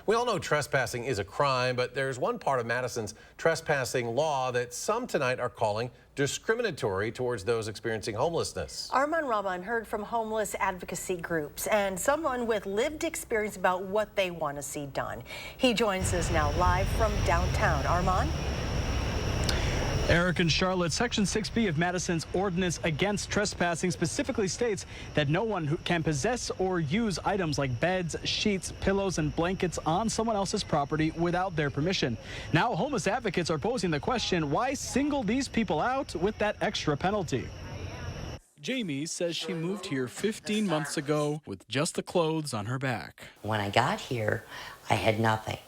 We all know trespassing is a crime, but there's one part of Madison's trespassing law that some tonight are calling discriminatory towards those experiencing homelessness. Arman Rahman heard from homeless advocacy groups and someone with lived experience about what they want to see done. He joins us now live from downtown. Arman? Eric and Charlotte, Section 6B of Madison's ordinance against trespassing specifically states that no one who can possess or use items like beds, sheets, pillows, and blankets on someone else's property without their permission. Now, homeless advocates are posing the question, why single these people out with that extra penalty? Jamie says she moved here 15 months ago with just the clothes on her back. When I got here, I had nothing.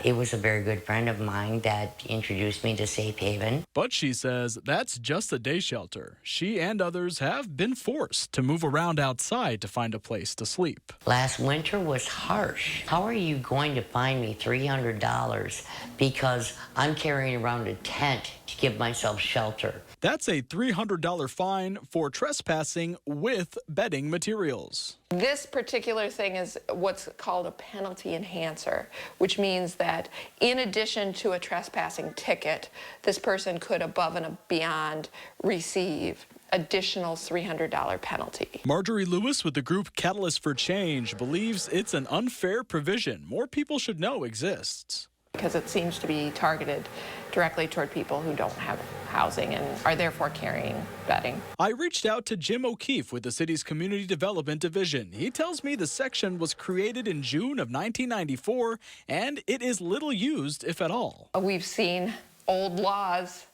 It was a very good friend of mine that introduced me to Safe Haven. But she says that's just a day shelter. She and others have been forced to move around outside to find a place to sleep. Last winter was harsh. How are you going to find me $300 because I'm carrying around a tent to give myself shelter? That's a $300 fine for trespassing with bedding materials. This particular thing is what's called a penalty enhancer, which means that in addition to a trespassing ticket, this person could above and beyond receive additional $300 penalty. Marjorie Lewis with the group Catalyst for Change believes it's an unfair provision more people should know exists. Because it seems to be targeted directly toward people who don't have housing and are therefore carrying bedding. I reached out to Jim O'Keefe with the city's Community Development Division. He tells me the section was created in June of 1994 and it is little used, if at all. We've seen old laws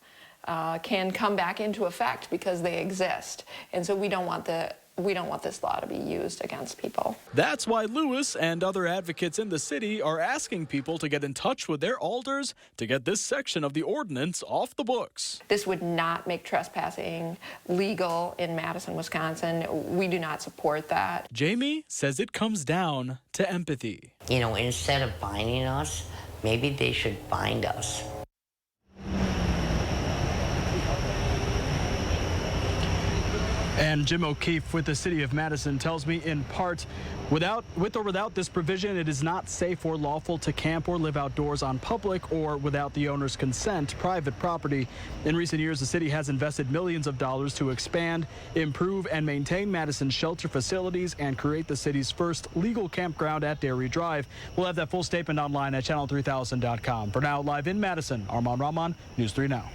can come back into effect because they exist, and so we don't want this law to be used against people. That's why Lewis and other advocates in the city are asking people to get in touch with their alders to get this section of the ordinance off the books. This would not make trespassing legal in Madison, Wisconsin. We do not support that. Jamie says it comes down to empathy. You know, instead of finding us, maybe they should find us. And Jim O'Keefe with the city of Madison tells me in part, with or without this provision, it is not safe or lawful to camp or live outdoors on public or without the owner's consent, private property. In recent years, the city has invested millions of dollars to expand, improve, and maintain Madison's shelter facilities and create the city's first legal campground at Dairy Drive. We'll have that full statement online at channel3000.com. For now, live in Madison, Arman Rahman, News 3 Now.